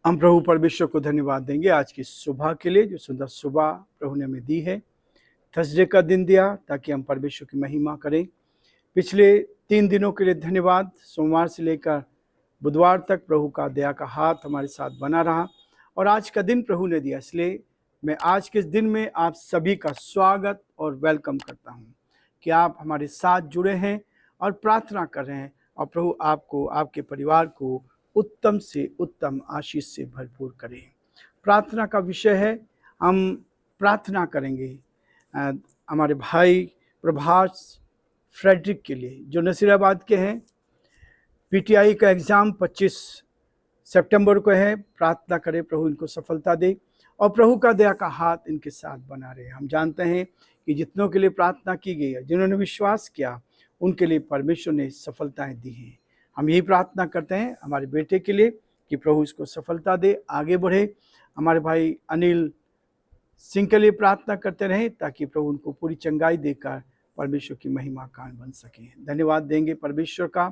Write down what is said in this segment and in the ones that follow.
हम प्रभु परमेश्वर को धन्यवाद देंगे आज की सुबह के लिए, जो सुंदर सुबह प्रभु ने हमें दी है। थर्सडे का दिन दिया ताकि हम परमेश्वर की महिमा करें। पिछले 3 दिनों के लिए धन्यवाद। सोमवार से लेकर बुधवार तक प्रभु का दया का हाथ हमारे साथ बना रहा और आज का दिन प्रभु ने दिया, इसलिए मैं आज के इस दिन में आप सभी का स्वागत और वेलकम करता हूं कि आप हमारे साथ जुड़े हैं और प्रार्थना कर रहे हैं और प्रभु आपको, आपके परिवार को उत्तम से उत्तम आशीष से भरपूर करें। प्रार्थना का विषय है, हम प्रार्थना करेंगे हमारे भाई प्रभास फ्रेडरिक के लिए जो नसीराबाद के हैं। पीटीआई का एग्ज़ाम 25 सितंबर को है। प्रार्थना करें प्रभु इनको सफलता दे और प्रभु का दया का हाथ इनके साथ बना रहे। हम जानते हैं कि जितनों के लिए प्रार्थना की गई है, जिन्होंने विश्वास किया, उनके लिए परमेश्वर ने सफलताएं दी हैं। हम यही प्रार्थना करते हैं हमारे बेटे के लिए कि प्रभु इसको सफलता दे, आगे बढ़े। हमारे भाई अनिल सिंह के लिए प्रार्थना करते रहें ताकि प्रभु उनको पूरी चंगाई देकर परमेश्वर की महिमा कारण बन सके। धन्यवाद देंगे परमेश्वर का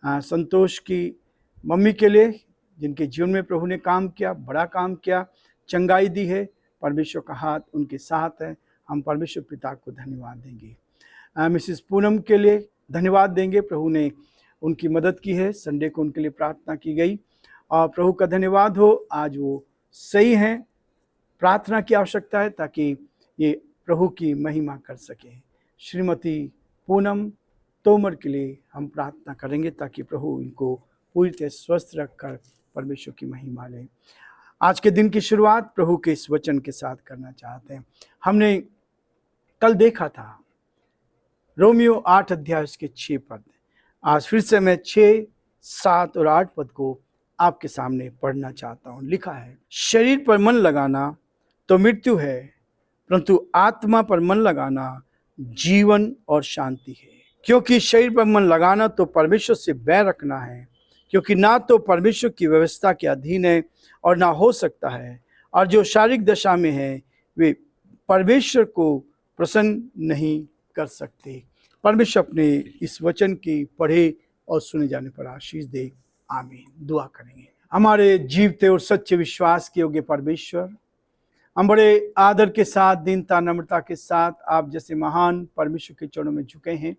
संतोष की मम्मी के लिए, जिनके जीवन में प्रभु ने काम किया, बड़ा काम किया, चंगाई दी है। परमेश्वर का हाथ उनके साथ है। हम परमेश्वर पिता को धन्यवाद देंगे। मिसेस पूनम के लिए धन्यवाद देंगे, प्रभु ने उनकी मदद की है। संडे को उनके लिए प्रार्थना की गई और प्रभु का धन्यवाद हो, आज वो सही हैं। प्रार्थना की आवश्यकता है ताकि ये प्रभु की महिमा कर सके। श्रीमती पूनम तोमर के लिए हम प्रार्थना करेंगे ताकि प्रभु इनको पूरी तरह स्वस्थ रखकर परमेश्वर की महिमा लें। आज के दिन की शुरुआत प्रभु के इस वचन के साथ करना चाहते हैं। हमने कल देखा था रोमियो 8 अध्याय उसके 6 पद। आज फिर से मैं 6, 7 और 8 पद को आपके सामने पढ़ना चाहता हूँ। लिखा है, शरीर पर मन लगाना तो मृत्यु है, परंतु आत्मा पर मन लगाना जीवन और शांति है। क्योंकि शरीर पर मन लगाना तो परमेश्वर से बैर रखना है, क्योंकि ना तो परमेश्वर की व्यवस्था के अधीन है और ना हो सकता है, और जो शारीरिक दशा में है वे परमेश्वर को प्रसन्न नहीं कर सकते। परमेश्वर अपने इस वचन की पढ़े और सुने जाने पर आशीष दे। आमीन। दुआ करेंगे। हमारे जीवते और सच्चे विश्वास के योग्य परमेश्वर, हम बड़े आदर के साथ, दीनता, नम्रता के साथ आप जैसे महान परमेश्वर के चरणों में झुके हैं।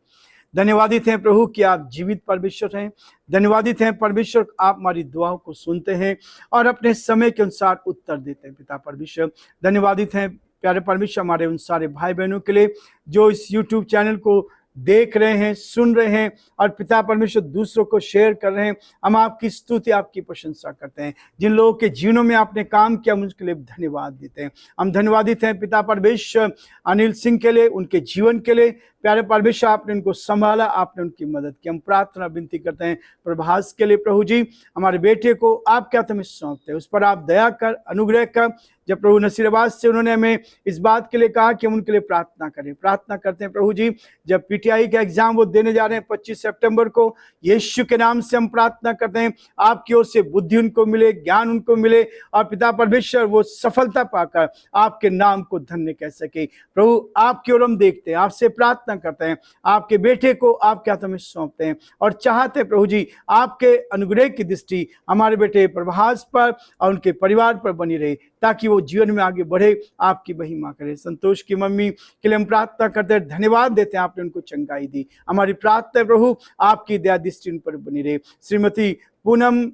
धन्यवादित हैं प्रभु कि आप जीवित परमेश्वर हैं। धन्यवादित हैं परमेश्वर, आप हमारी दुआओं को सुनते हैं और अपने समय के अनुसार उत्तर देते हैं। पिता परमेश्वर, धन्यवादित हैं प्यारे परमेश्वर हमारे उन सारे भाई बहनों के लिए जो इस YouTube चैनल को देख रहे हैं, सुन रहे हैं और पिता परमेश्वर दूसरों को शेयर कर रहे हैं। हम आपकी स्तुति, आपकी प्रशंसा करते हैं। जिन लोगों के जीवनों में आपने काम किया, उनके लिए धन्यवाद देते हैं। हम धन्यवादित हैं पिता परमेश्वर अनिल सिंह के लिए, उनके जीवन के लिए। प्यारे परमेश्वर, आपने उनको संभाला, आपने उनकी मदद की। हम प्रार्थना विनती करते हैं प्रभास के लिए। प्रभु जी, हमारे बेटे को आप क्या तुम्हें सौंपते हैं, उस पर आप दया कर, अनुग्रह कर। जब प्रभु नसीराबाद से उन्होंने हमें इस बात के लिए कहा कि हम उनके लिए प्रार्थना करें, प्रार्थना करते हैं प्रभु जी, जब पीटीआई का एग्जाम वो देने जा रहे हैं 25 सितंबर को, यीशु के नाम से हम प्रार्थना करते हैं आपकी ओर से बुद्धि उनको मिले, ज्ञान उनको मिले और पिता परमेश्वर वो सफलता पाकर आपके नाम को धन्य कह सके। प्रभु आपकी ओर हम देखते हैं, आपसे प्रार्थना करते हैं, आपके बेटे को आप क्या हमें सौंपते हैं और चाहते हैं प्रभु जी आपके अनुग्रह की दृष्टि हमारे बेटे प्रभास पर और उनके परिवार पर बनी रहे, ताकि वो जीवन में आगे बढ़े, आपकी महिमा करे। संतोष की मम्मी के लिए हम प्रार्थना करते हैं, धन्यवाद देते हैं आपने उनको चंगाई दी। हमारी प्रार्थना है प्रभु आपकी दया दृष्टि उन पर बनी रहे। श्रीमती पूनम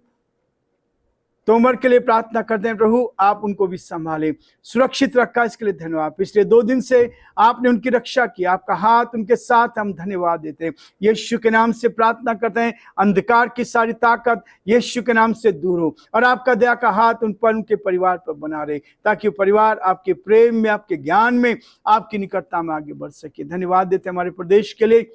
तोमर के लिए प्रार्थना करते हैं प्रभु आप उनको भी संभालें, सुरक्षित रखा, इसके लिए धन्यवाद। पिछले 2 दिन से आपने उनकी रक्षा की, आपका हाथ उनके साथ, हम धन्यवाद देते हैं। यीशु के नाम से प्रार्थना करते हैं, अंधकार की सारी ताकत यीशु के नाम से दूर हो और आपका दया का हाथ उन पर, उनके परिवार पर बना रहे, ताकि वो परिवार आपके प्रेम में, आपके ज्ञान में, आपकी निकटता में आगे बढ़ सके। धन्यवाद देते हैं हमारे प्रदेश के लिए,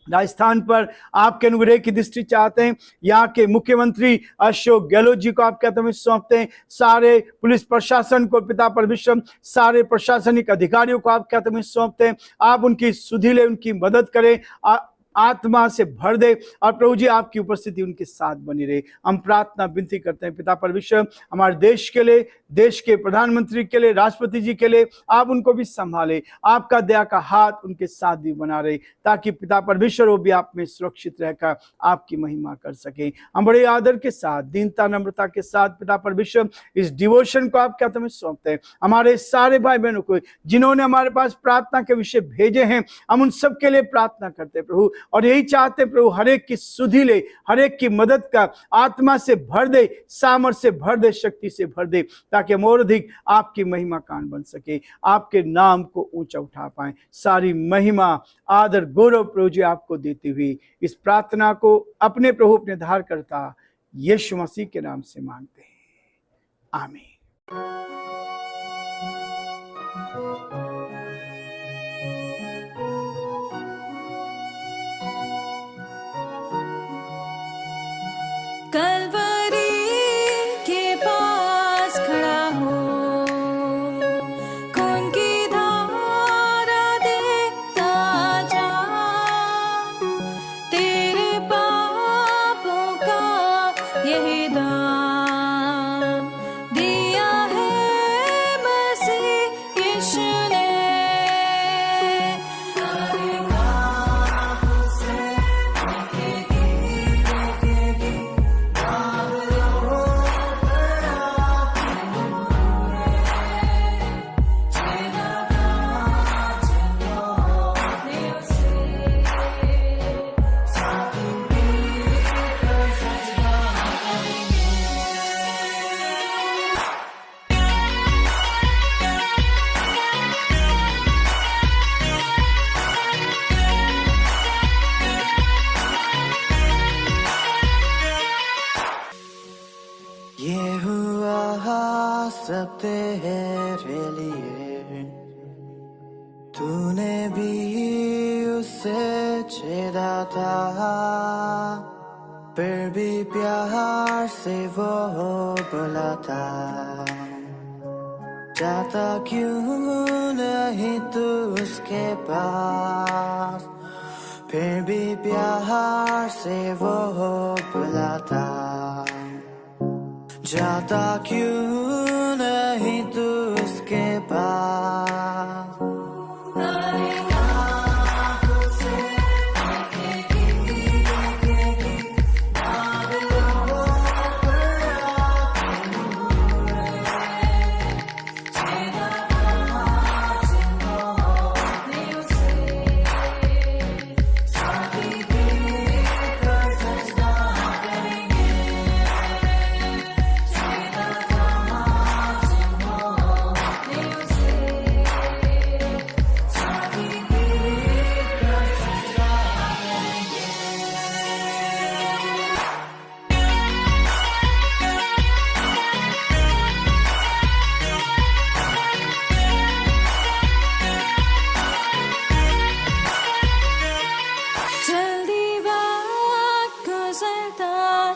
राजस्थान पर आपके अनुग्रह की दृष्टि चाहते हैं। यहाँ के मुख्यमंत्री अशोक गहलोत जी को आप क्या तुम्हें सौंपते हैं, सारे पुलिस प्रशासन को पिता परमेश्वर, सारे प्रशासनिक अधिकारियों को आप क्या तुम्हें सौंपते हैं। आप उनकी सुधि ले, उनकी मदद करें, आत्मा से भर दे और प्रभु जी आपकी उपस्थिति उनके साथ बनी रहे। हम प्रार्थना विनती करते हैं पिता परमेश्वर, हमारे देश के लिए, देश के प्रधानमंत्री के लिए, राष्ट्रपति जी के लिए आप उनको भी संभाले, आपका दया का हाथ उनके साथ भी बना रहे, ताकि पिता परमेश्वर वो भी आप में सुरक्षित रहकर आपकी महिमा कर सके। हम बड़े आदर के साथ, दीनता नम्रता के साथ पिता परमेश्वर इस डिवोशन को आपके हाथों में सौंपते हैं। हमारे सारे भाई बहनों को जिन्होंने हमारे पास प्रार्थना के विषय भेजे हैं, हम उन सब के लिए प्रार्थना करते हैं प्रभु, और यही चाहते हैं प्रभु, हर एक की सुधि ले, हर एक की मदद का, आत्मा से भर दे, सामर्थ्य से भर दे, शक्ति से भर दे, ताकि हम और अधिक आपकी महिमा कान बन सके, आपके नाम को ऊंचा उठा पाए। सारी महिमा आदर गौरव प्रभु जी आपको देती हुई इस प्रार्थना को अपने प्रभु अपने धार करता यीशु मसीह के नाम से मांगते हैं, आमीन। कलवरी के पास खड़ा हो, खून की धारा देखता जा, तेरे पापों का यही दाम दिया है मसीह यीशु ने। ये हुआ सब तेरे लिए, तूने भी उसे छेड़ा था, फिर भी प्यार से वो बुलाता, जाता क्यों नहीं तू उसके पास, फिर भी प्यार से वो बुलाता, जाता क्यों नहीं तू उसके पास।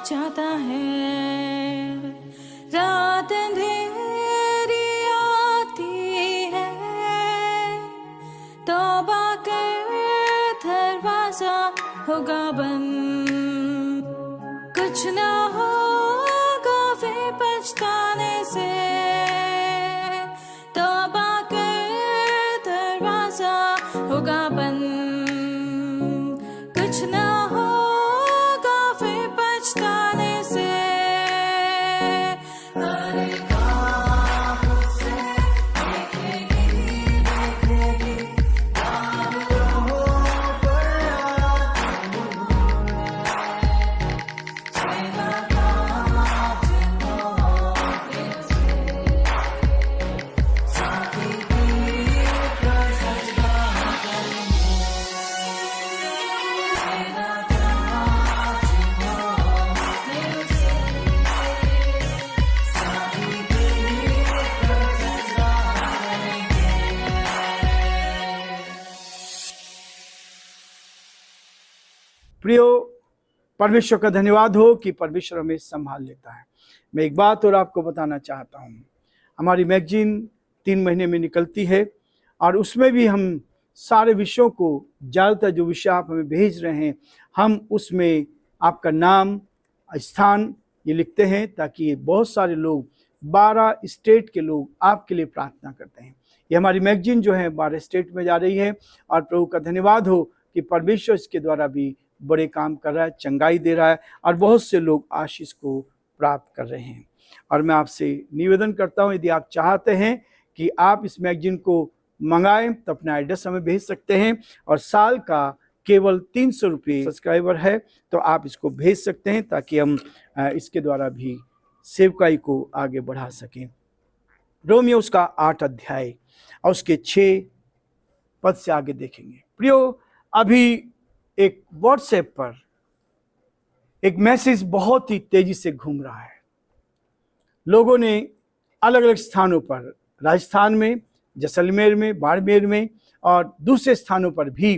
चाहता है, रात अंधेरी आती है, तौबा कर दरवाजा होगा बंद, कुछ ना होगा फिर पछताने से, तौबा कर दरवाजा होगा बंद, कुछ ना प्रियो, परमेश्वर का धन्यवाद हो कि परमेश्वर हमें संभाल लेता है। मैं एक बात और आपको बताना चाहता हूँ, हमारी मैगजीन 3 महीने में निकलती है और उसमें भी हम सारे विषयों को, ज़्यादातर जो विषय आप हमें भेज रहे हैं, हम उसमें आपका नाम, स्थान ये लिखते हैं, ताकि बहुत सारे लोग, 12 स्टेट के लोग आपके लिए प्रार्थना करते हैं। ये हमारी मैगजीन जो है 12 स्टेट में जा रही है, और प्रभु का धन्यवाद हो कि परमेश्वर इसके द्वारा भी बड़े काम कर रहा है, चंगाई दे रहा है, और बहुत से लोग आशीष को प्राप्त कर रहे हैं। और मैं आपसे निवेदन करता हूँ, यदि आप चाहते हैं कि आप इस मैगजीन को मंगाएं तो अपना एड्रेस हमें भेज सकते हैं, और साल का केवल 300 रुपये सब्सक्राइबर है, तो आप इसको भेज सकते हैं, ताकि हम इसके द्वारा भी सेवकाई को आगे बढ़ा सकें। रोमियो उसका 8 अध्याय और उसके 6 पद से आगे देखेंगे। प्रियो, अभी एक व्हाट्सएप पर एक मैसेज बहुत ही तेजी से घूम रहा है। लोगों ने अलग अलग स्थानों पर, राजस्थान में, जैसलमेर में, बाड़मेर में और दूसरे स्थानों पर भी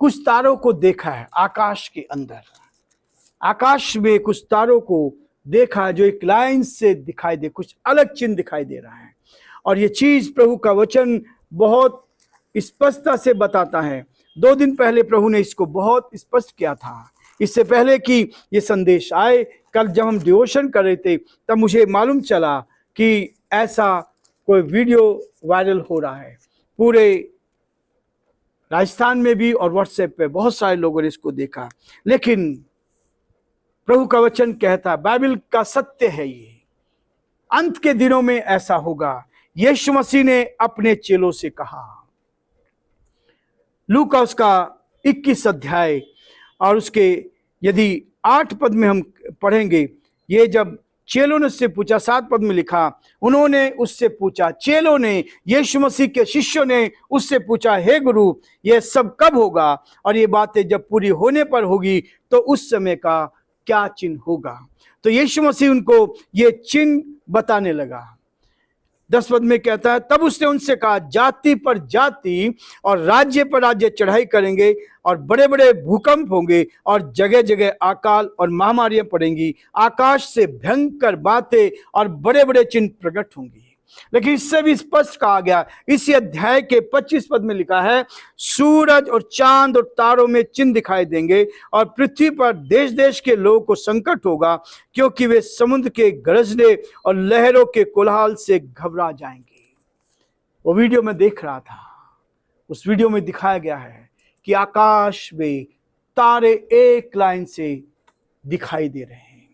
कुछ तारों को देखा है। आकाश के अंदर, आकाश में कुछ तारों को देखा है जो एक लाइन से दिखाई दे, कुछ अलग चिन्ह दिखाई दे रहा है। और ये चीज प्रभु का वचन बहुत स्पष्टता से बताता है। 2 दिन पहले प्रभु ने इसको बहुत स्पष्ट किया था, इससे पहले कि ये संदेश आए। कल जब हम डिवोशन कर रहे थे, तब मुझे मालूम चला कि ऐसा कोई वीडियो वायरल हो रहा है पूरे राजस्थान में भी, और व्हाट्सएप पे बहुत सारे लोगों ने इसको देखा। लेकिन प्रभु का वचन कहता है, बाइबल का सत्य है, ये अंत के दिनों में ऐसा होगा। यीशु मसीह ने अपने चेलों से कहा, लूका उसका 21 अध्याय और उसके यदि 8 पद में हम पढ़ेंगे, ये जब चेलों ने उससे पूछा, 7 पद में लिखा, उन्होंने उससे पूछा, चेलों ने, यीशु मसीह के शिष्यों ने उससे पूछा, हे गुरु, ये सब कब होगा, और ये बातें जब पूरी होने पर होगी तो उस समय का क्या चिन्ह होगा। तो यीशु मसीह उनको ये चिन्ह बताने लगा। 10 पद में कहता है, तब उसने उनसे कहा, जाति पर जाति और राज्य पर राज्य चढ़ाई करेंगे, और बड़े बड़े भूकंप होंगे, और जगह जगह अकाल और महामारियां पड़ेंगी। आकाश से भयंकर बातें और बड़े बड़े चिन्ह प्रकट होंगी। लेकिन इससे भी स्पष्ट कहा गया, इसी अध्याय के 25 पद में लिखा है, सूरज और चांद और तारों में चिन्ह दिखाई देंगे, और पृथ्वी पर देश देश के लोगों को संकट होगा, क्योंकि वे समुद्र के गरजने और लहरों के कोलाहल से घबरा जाएंगे। वो वीडियो में देख रहा था, उस वीडियो में दिखाया गया है कि आकाश में तारे एक लाइन से दिखाई दे रहे हैं,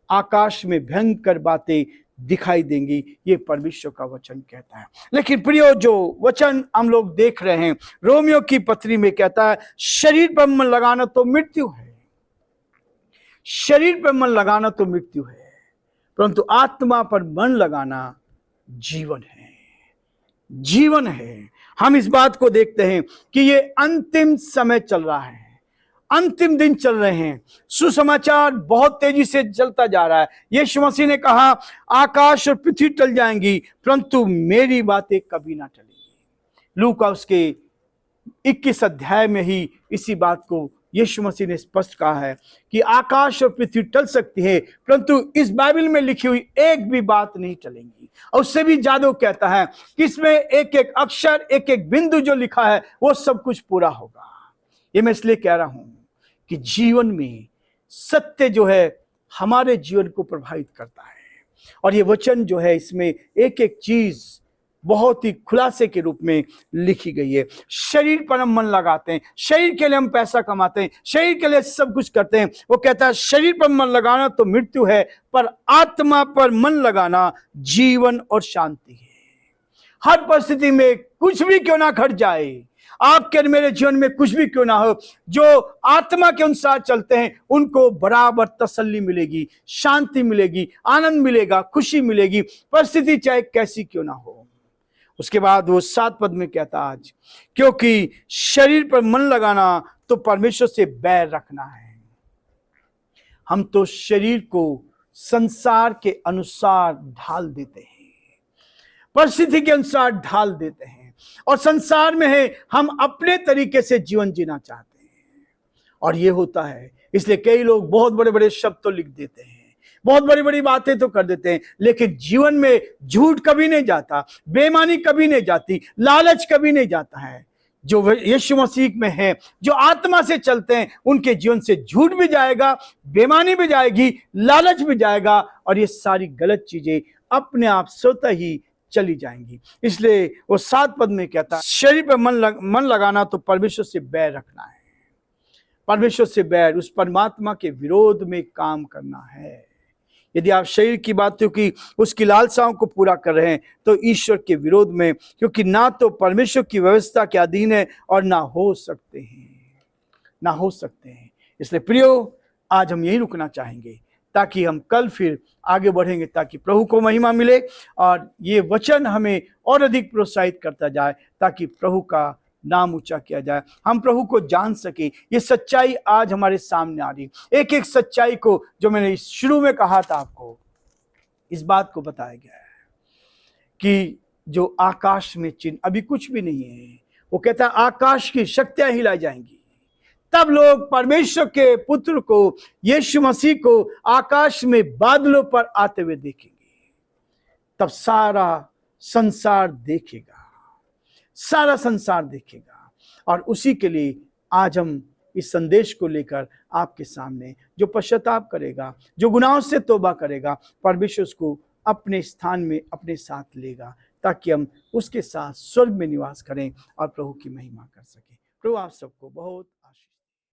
आकाश में भयंकर बातें दिखाई देंगी, ये परमेश्वर का वचन कहता है। लेकिन प्रियो, जो वचन हम लोग देख रहे हैं रोमियो की पत्री में कहता है, शरीर पर मन लगाना तो मृत्यु है, शरीर पर मन लगाना तो मृत्यु है, परंतु आत्मा पर मन लगाना जीवन है, जीवन है। हम इस बात को देखते हैं कि ये अंतिम समय चल रहा है, अंतिम दिन चल रहे हैं, सुसमाचार बहुत तेजी से चलता जा रहा है। यीशु मसीह ने कहा, आकाश और पृथ्वी टल जाएंगी, परंतु मेरी बातें कभी ना टलेंगी। लूका उसके 21 अध्याय में ही इसी बात को यीशु मसीह ने स्पष्ट कहा है कि आकाश और पृथ्वी टल सकती है, परंतु इस बाइबल में लिखी हुई एक भी बात नहीं टलेंगी। और उससे भी ज्यादा कहता है कि इसमें एक एक अक्षर, एक एक बिंदु जो लिखा है, वो सब कुछ पूरा होगा। ये मैं इसलिए कह रहा हूं कि जीवन में सत्य जो है हमारे जीवन को प्रभावित करता है, और ये वचन जो है इसमें एक एक चीज बहुत ही खुलासे के रूप में लिखी गई है। शरीर पर हम मन लगाते हैं, शरीर के लिए हम पैसा कमाते हैं, शरीर के लिए सब कुछ करते हैं। वो कहता है शरीर पर मन लगाना तो मृत्यु है, पर आत्मा पर मन लगाना जीवन और शांति है। हर परिस्थिति में कुछ भी क्यों ना घट जाए, आपके और मेरे जीवन में कुछ भी क्यों ना हो, जो आत्मा के अनुसार चलते हैं उनको बराबर तसल्ली मिलेगी, शांति मिलेगी, आनंद मिलेगा, खुशी मिलेगी, परिस्थिति चाहे कैसी क्यों ना हो। उसके बाद वो 7 पद में कहता, आज क्योंकि शरीर पर मन लगाना तो परमेश्वर से बैर रखना है। हम तो शरीर को संसार के अनुसार ढाल देते हैं, परिस्थिति के अनुसार ढाल देते हैं, और संसार में है हम अपने तरीके से जीवन जीना चाहते हैं। और ये होता है, इसलिए कई लोग बहुत बड़े बड़े शब्द तो लिख देते हैं, बहुत बड़ी बड़ी बातें तो कर देते हैं, लेकिन जीवन में झूठ कभी नहीं जाता, बेईमानी कभी नहीं जाती, लालच कभी नहीं जाता है। जो यीशु मसीह में है, जो आत्मा से चलते हैं, उनके जीवन से झूठ भी जाएगा, बेईमानी भी जाएगी, लालच भी जाएगा, और ये सारी गलत चीजें अपने आप स्वतः ही चली जाएंगी। इसलिए वो 7 पद में कहता है, शरीर पर मन लगाना तो परमेश्वर से बैर रखना है। परमेश्वर से बैर, उस परमात्मा के विरोध में काम करना है। यदि आप शरीर की बातों की, उसकी लालसाओं को पूरा कर रहे हैं, तो ईश्वर के विरोध में, क्योंकि ना तो परमेश्वर की व्यवस्था के अधीन है और ना हो सकते हैं। इसलिए प्रियो, आज हम यही रुकना चाहेंगे, ताकि हम कल फिर आगे बढ़ेंगे, ताकि प्रभु को महिमा मिले और ये वचन हमें और अधिक प्रोत्साहित करता जाए, ताकि प्रभु का नाम ऊंचा किया जाए, हम प्रभु को जान सके। ये सच्चाई आज हमारे सामने आ रही, एक एक सच्चाई को, जो मैंने शुरू में कहा था आपको, इस बात को बताया गया है कि जो आकाश में चिन्ह अभी कुछ भी नहीं है, वो कहता है आकाश की शक्तियां हिलाई जाएंगी, तब लोग परमेश्वर के पुत्र को, यीशु मसीह को आकाश में बादलों पर आते हुए देखेंगे। तब सारा संसार देखेगा, और उसी के लिए आज हम इस संदेश को लेकर आपके सामने, जो पश्चाताप करेगा, जो गुनाहों से तौबा करेगा, परमेश्वर उसको अपने स्थान में अपने साथ लेगा, ताकि हम उसके साथ स्वर्ग में निवास करें और प्रभु की महिमा कर सकें। प्रभु आप सबको बहुत